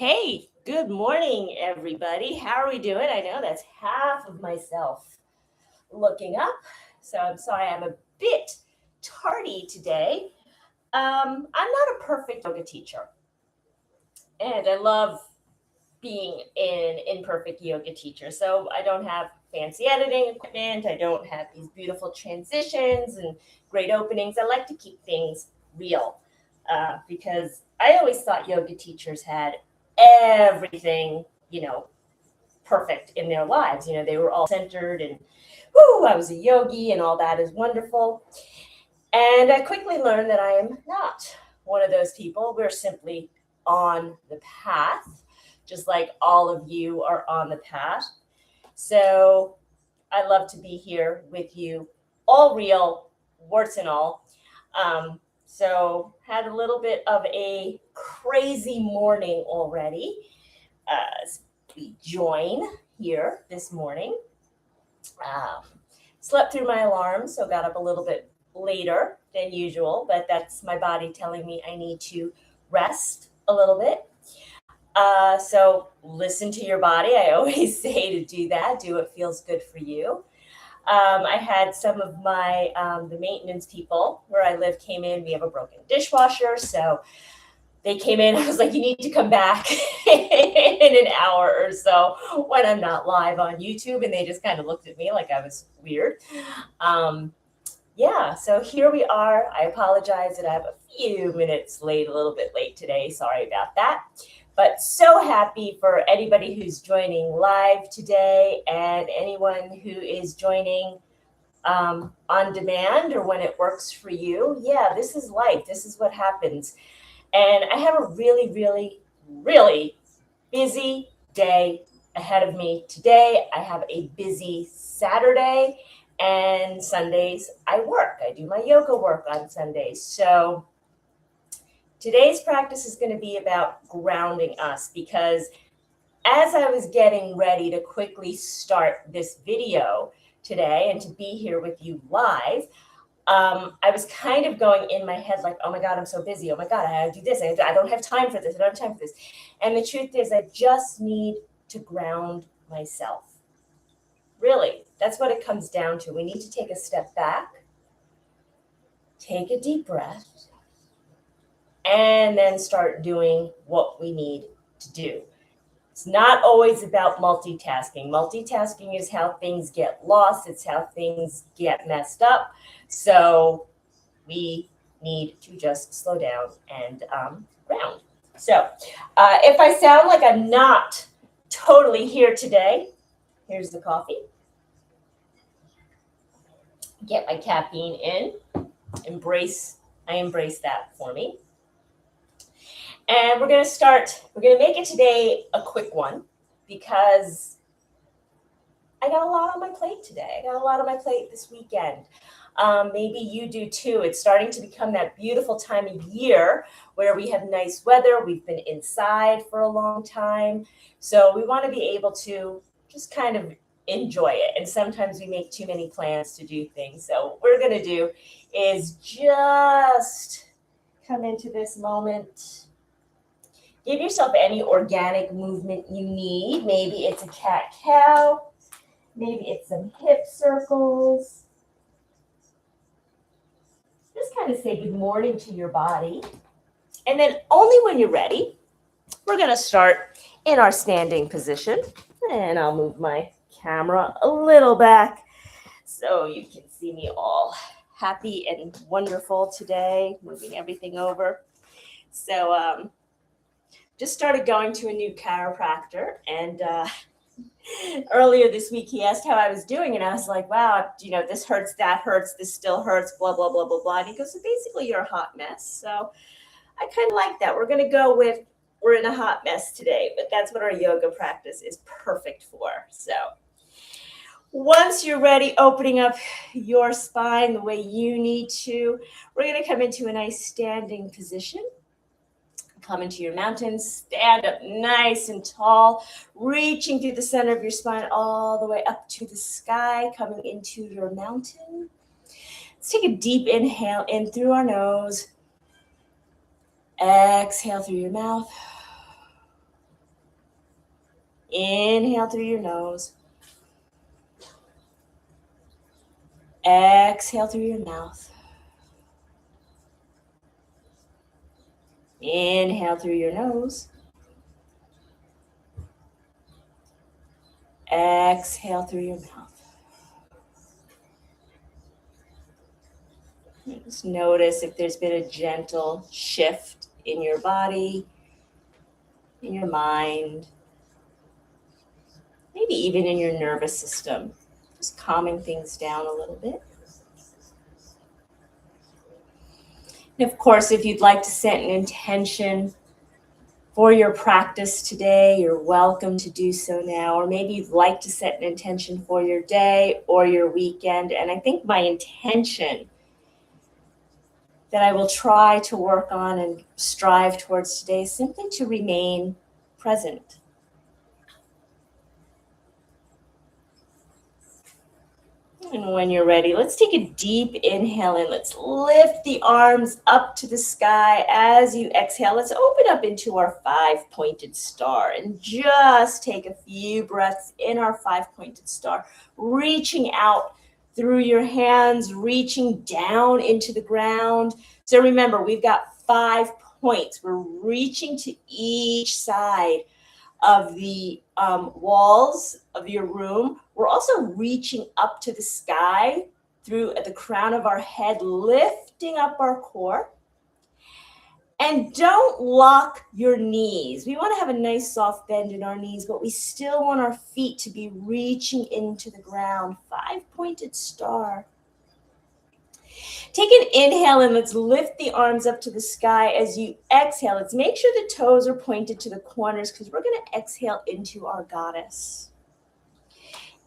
Hey, good morning, everybody. How are we doing? I know that's half of myself looking up. So I'm sorry I'm a bit tardy today. I'm not a perfect yoga teacher, and I love being an imperfect yoga teacher. So I don't have fancy editing equipment, I don't have these beautiful transitions and great openings. I like to keep things real because I always thought yoga teachers had everything, perfect in their lives. They were all centered and, whoo, I was a yogi and all that is wonderful. And I quickly learned that I am not one of those people. We're simply on the path, just like all of you are on the path. So I love to be here with you, all real, warts and all. Had a little bit of a crazy morning already as we join here this morning. Um, Slept through my alarm, so got up a little bit later than usual, but that's my body telling me I need to rest a little bit. So listen to your body. I always say to do that. Do what feels good for you. I had some of my the maintenance people where I live came in. We have a broken dishwasher, so they came in. I was like, you need to come back in an hour or so when I'm not live on YouTube. And they just kind of looked at me like I was weird. Um, yeah, so here we are. I apologize that I'm a few minutes late, a little bit late today. Sorry about that. But so happy for anybody who's joining live today and anyone who is joining on demand or when it works for you. Yeah, this is life. This is what happens. And I have a really, really, really busy day ahead of me today. I have a busy Saturday, and Sundays I work. I do my yoga work on Sundays. So today's practice is going to be about grounding us, because as I was getting ready to quickly start this video today and to be here with you live, I was kind of going in my head like, oh my God, I'm so busy. Oh my God, I gotta do this. I don't have time for this. I don't have time for this. And the truth is, I just need to ground myself. Really, that's what it comes down to. We need to take a step back, take a deep breath, and then start doing what we need to do. It's not always about multitasking. Multitasking is how things get lost. It's how things get messed up. So we need to just slow down and ground. So if I sound like I'm not totally here today, here's the coffee. Get my caffeine in. I embrace that for me. And we're going to make it today a quick one because I got a lot on my plate today. I got a lot on my plate this weekend. Maybe you do too. It's starting to become that beautiful time of year where we have nice weather. We've been inside for a long time. So we want to be able to just kind of enjoy it. And sometimes we make too many plans to do things. So what we're going to do is just come into this moment. Give yourself any organic movement you need. Maybe it's a cat-cow. Maybe it's some hip circles. Just kind of say good morning to your body. And then only when you're ready, we're going to start in our standing position. And I'll move my camera a little back so you can see me all happy and wonderful today, moving everything over. So just started going to a new chiropractor, and earlier this week he asked how I was doing, and I was like, wow, this hurts, that hurts, this still hurts, blah, blah, blah, blah, blah. And he goes, so basically you're a hot mess. So I kind of like that. We're going to go with, we're in a hot mess today, but that's what our yoga practice is perfect for. So once you're ready, opening up your spine the way you need to, we're going to come into a nice standing position. Come into your mountain, stand up nice and tall, reaching through the center of your spine all the way up to the sky, coming into your mountain. Let's take a deep inhale in through our nose. Exhale through your mouth. Inhale through your nose. Exhale through your mouth. Inhale through your nose. Exhale through your mouth. Just notice if there's been a gentle shift in your body, in your mind, maybe even in your nervous system. Just calming things down a little bit. And of course, if you'd like to set an intention for your practice today, you're welcome to do so now. Or maybe you'd like to set an intention for your day or your weekend. And I think my intention that I will try to work on and strive towards today is simply to remain present. And when you're ready, let's take a deep inhale in. Let's lift the arms up to the sky. As you exhale, let's open up into our 5-pointed star and just take a few breaths in our 5-pointed star, reaching out through your hands, reaching down into the ground. So remember, we've got 5 points. We're reaching to each side of the walls of your room. We're also reaching up to the sky through at the crown of our head, lifting up our core. And don't lock your knees. We want to have a nice soft bend in our knees, but we still want our feet to be reaching into the ground. 5-pointed star. Take an inhale and let's lift the arms up to the sky. As you exhale, let's make sure the toes are pointed to the corners because we're going to exhale into our goddess.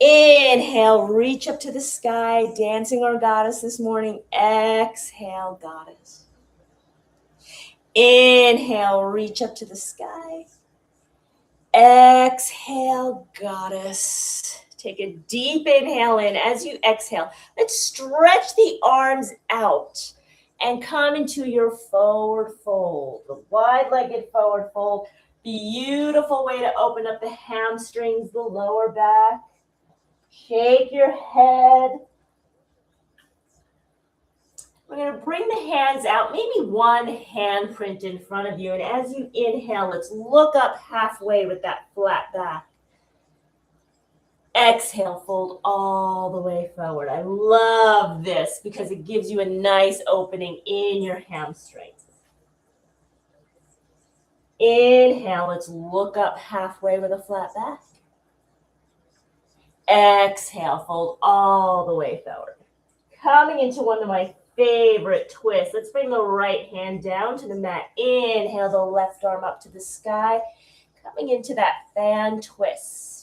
Inhale, reach up to the sky, dancing our goddess this morning. Exhale, goddess. Inhale, reach up to the sky. Exhale, goddess. Take a deep inhale in. As you exhale, let's stretch the arms out and come into your forward fold, the wide-legged forward fold. Beautiful way to open up the hamstrings, the lower back. Shake your head. We're going to bring the hands out, maybe one handprint in front of you. And as you inhale, let's look up halfway with that flat back. Exhale, fold all the way forward. I love this because it gives you a nice opening in your hamstrings. Inhale, let's look up halfway with a flat back. Exhale, fold all the way forward. Coming into one of my favorite twists. Let's bring the right hand down to the mat. Inhale, the left arm up to the sky. Coming into that fan twist.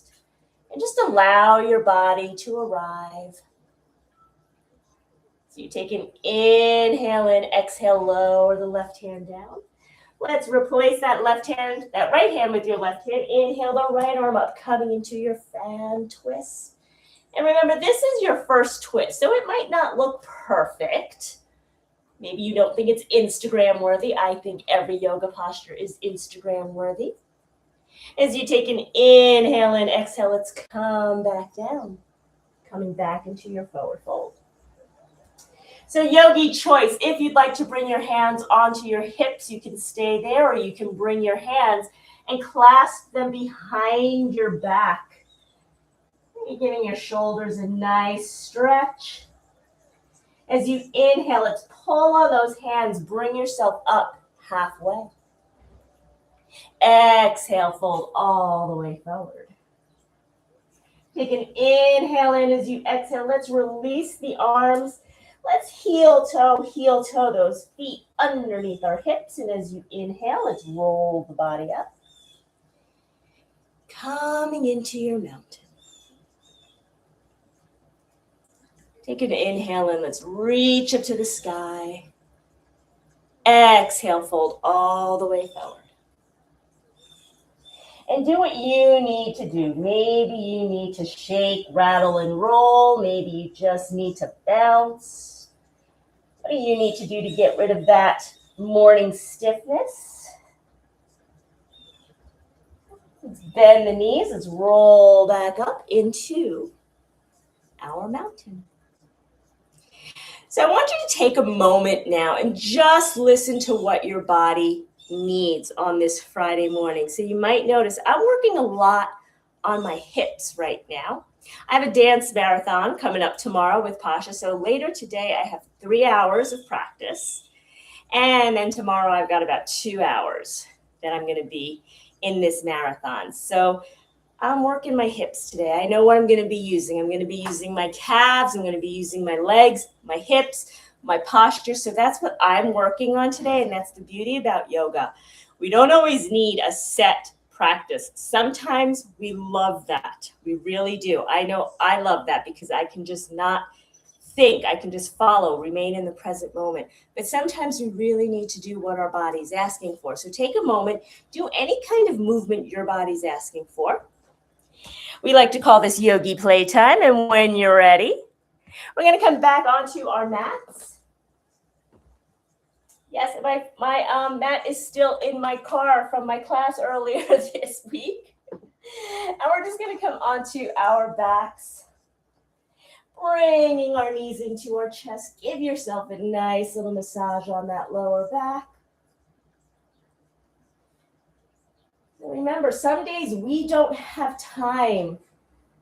And just allow your body to arrive. So you take an inhale in, exhale, lower the left hand down. Let's replace that right hand with your left hand. Inhale the right arm up, coming into your fan twist. And remember, this is your first twist, so it might not look perfect. Maybe you don't think it's Instagram worthy. I think every yoga posture is Instagram worthy. As you take an inhale and exhale, let's come back down, coming back into your forward fold. So yogi choice, if you'd like to bring your hands onto your hips, you can stay there, or you can bring your hands and clasp them behind your back. You're giving your shoulders a nice stretch. As you inhale, let's pull on those hands, bring yourself up halfway. Exhale, fold all the way forward. Take an inhale in. As you exhale, let's release the arms. Let's heel toe those feet underneath our hips. And as you inhale, let's roll the body up. Coming into your mountain. Take an inhale in. Let's reach up to the sky. Exhale, fold all the way forward. And do what you need to do. Maybe you need to shake, rattle, and roll. Maybe you just need to bounce. What do you need to do to get rid of that morning stiffness? Let's bend the knees. Let's roll back up into our mountain. So I want you to take a moment now and just listen to what your body needs on this Friday morning. So you might notice I'm working a lot on my hips right now. I have a dance marathon coming up tomorrow with Pasha. So later today I have 3 hours of practice. And then tomorrow I've got about 2 hours that I'm going to be in this marathon. So I'm working my hips today. I know what I'm going to be using. I'm going to be using my calves. I'm going to be using my legs, my hips, my posture. So that's what I'm working on today. And that's the beauty about yoga. We don't always need a set practice. Sometimes we love that. We really do. I know I love that because I can just not think. I can just follow, remain in the present moment. But sometimes we really need to do what our body's asking for. So take a moment, do any kind of movement your body's asking for. We like to call this yogi playtime. And when you're ready, we're going to come back onto our mats. Yes, my mat is still in my car from my class earlier this week. And we're just going to come onto our backs, bringing our knees into our chest. Give yourself a nice little massage on that lower back. Remember, some days we don't have time.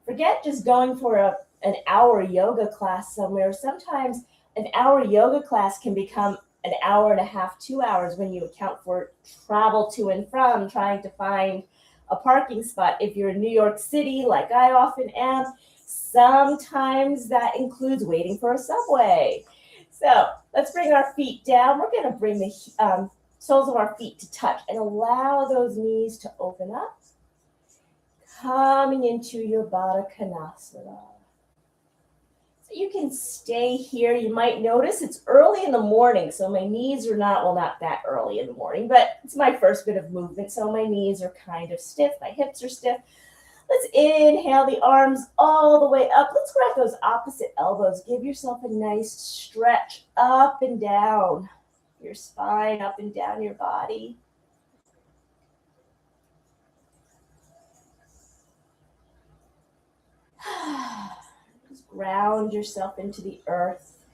Forget just going for an hour yoga class somewhere. Sometimes an hour yoga class can become an hour and a half, 2 hours when you account for travel to and from, trying to find a parking spot. If you're in New York City, like I often am, sometimes that includes waiting for a subway. So let's bring our feet down. We're going to bring the soles of our feet to touch and allow those knees to open up, coming into your Baddha Konasana. So you can stay here. You might notice it's early in the morning, so my knees are not that early in the morning, but it's my first bit of movement, so my knees are kind of stiff, my hips are stiff. Let's inhale the arms all the way up. Let's grab those opposite elbows. Give yourself a nice stretch up and down your spine, up and down your body. Just ground yourself into the earth.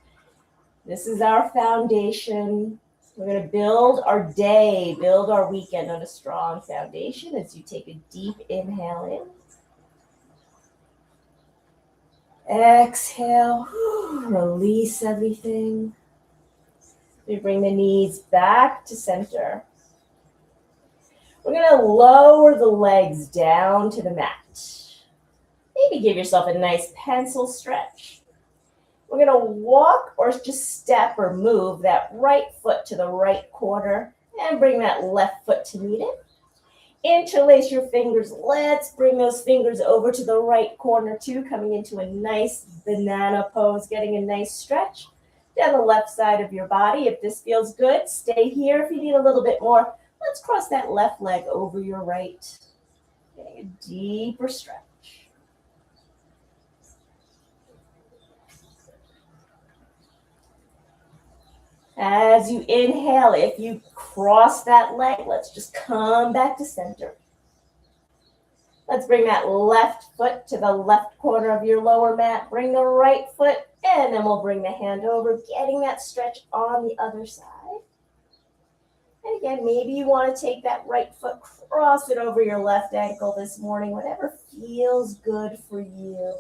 This is our foundation. We're going to build our day, build our weekend on a strong foundation as you take a deep inhale in. Exhale, release everything. We bring the knees back to center. We're going to lower the legs down to the mat. Maybe give yourself a nice pencil stretch. We're going to walk or just step or move that right foot to the right corner and bring that left foot to meet it. Interlace your fingers. Let's bring those fingers over to the right corner too, coming into a nice banana pose, getting a nice stretch down the left side of your body. If this feels good, stay here. If you need a little bit more, let's cross that left leg over your right. Getting a deeper stretch. As you inhale, if you cross that leg, let's just come back to center. Let's bring that left foot to the left corner of your lower mat. Bring the right foot, and then we'll bring the hand over, getting that stretch on the other side. And again, maybe you want to take that right foot, cross it over your left ankle this morning, whatever feels good for you.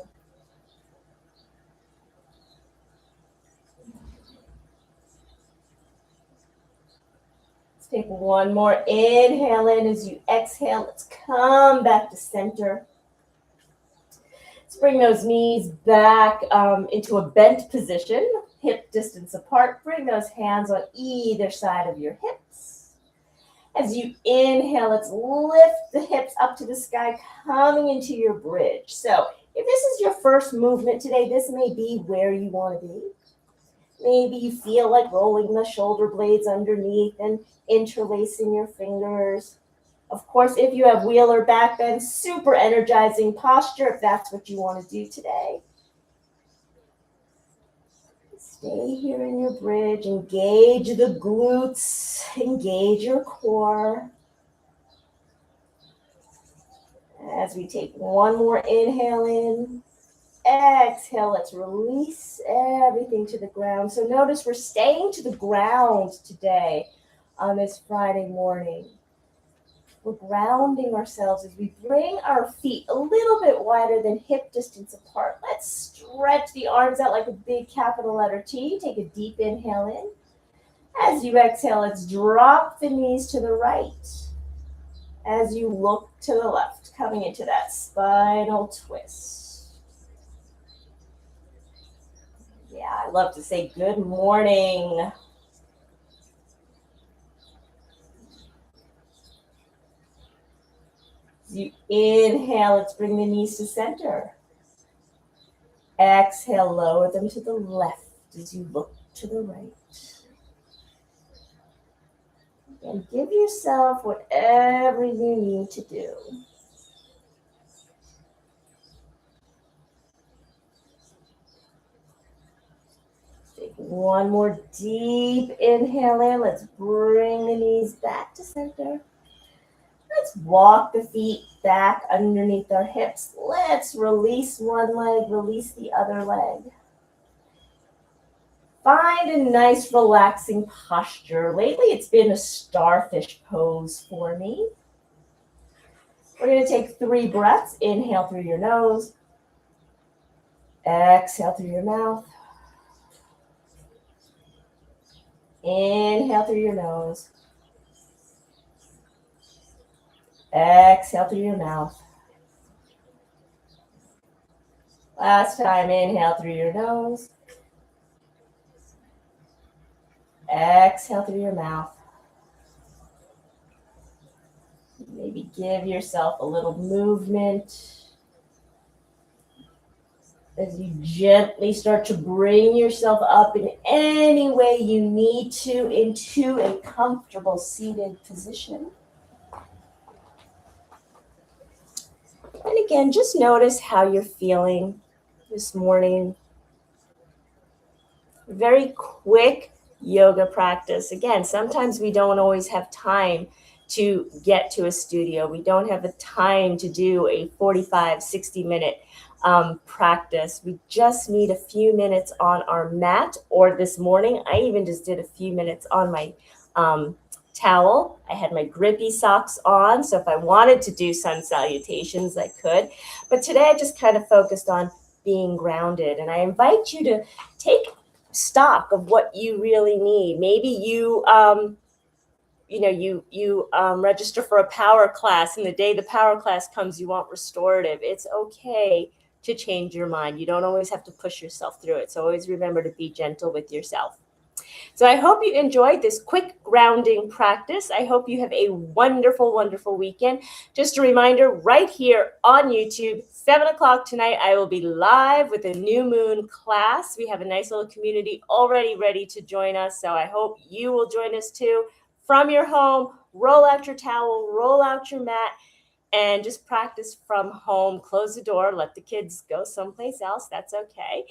Take one more inhale in. As you exhale, let's come back to center. Let's bring those knees back into a bent position, hip distance apart. Bring those hands on either side of your hips. As you inhale, let's lift the hips up to the sky, coming into your bridge. So if this is your first movement today, this may be where you want to be. Maybe you feel like rolling the shoulder blades underneath and interlacing your fingers. Of course, if you have wheeler back bend, super energizing posture if that's what you want to do today. Stay here in your bridge. Engage the glutes. Engage your core. As we take one more inhale in, exhale, let's release everything to the ground. So notice we're staying to the ground today on this Friday morning. We're grounding ourselves as we bring our feet a little bit wider than hip distance apart. Let's stretch the arms out like a big capital letter T. Take a deep inhale in. As you exhale, let's drop the knees to the right. As you look to the left, coming into that spinal twist. Yeah, I love to say good morning. As you inhale, let's bring the knees to center. Exhale, lower them to the left as you look to the right. And give yourself whatever you need to do. Take one more deep inhale in. Let's bring the knees back to center. Let's walk the feet back underneath our hips. Let's release one leg, release the other leg. Find a nice relaxing posture. Lately it's been a starfish pose for me. We're going to take 3 breaths. Inhale through your nose. Exhale through your mouth. Inhale through your nose. Exhale through your mouth. Last time, inhale through your nose. Exhale through your mouth. Maybe give yourself a little movement as you gently start to bring yourself up in any way you need to into a comfortable seated position. And again, just notice how you're feeling this morning. Very quick yoga practice. Again, sometimes we don't always have time to get to a studio. We don't have the time to do a 45, 60-minute practice. We just need a few minutes on our mat, or this morning, I even just did a few minutes on my towel. I had my grippy socks on, so if I wanted to do sun salutations, I could. But today I just kind of focused on being grounded, and I invite you to take stock of what you really need. Maybe you register for a power class, and the day the power class comes, you want restorative. It's okay to change your mind. You don't always have to push yourself through it. So always remember to be gentle with yourself. So I hope you enjoyed this quick grounding practice. I hope you have a wonderful, wonderful weekend. Just a reminder, right here on YouTube, 7 o'clock tonight, I will be live with a new moon class. We have a nice little community already ready to join us. So I hope you will join us too. From your home, roll out your towel, roll out your mat, and just practice from home. Close the door, let the kids go someplace else. That's okay.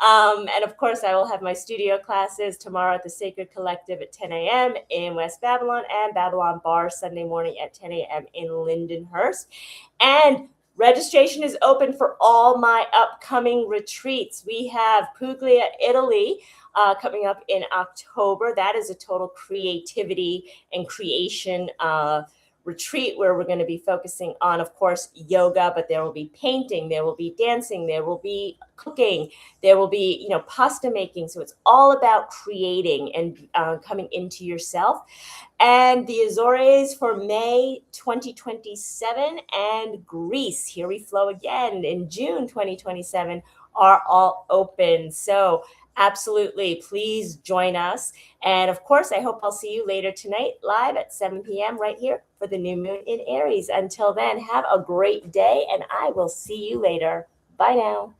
And of course, I will have my studio classes tomorrow at the Sacred Collective at 10 a.m. in West Babylon, and Babylon Bar Sunday morning at 10 a.m. in Lindenhurst. And registration is open for all my upcoming retreats. We have Puglia, Italy, coming up in October. That is a total creativity and creation retreat where we're going to be focusing on, of course, yoga, but there will be painting, there will be dancing, there will be cooking, there will be, pasta making. So it's all about creating and coming into yourself. And the Azores for May 2027 and Greece, here we flow again in June 2027, are all open. So absolutely, please join us. And of course, I hope I'll see you later tonight, live at 7 p.m. right here for the new moon in Aries. Until then, have a great day, and I will see you later. Bye now.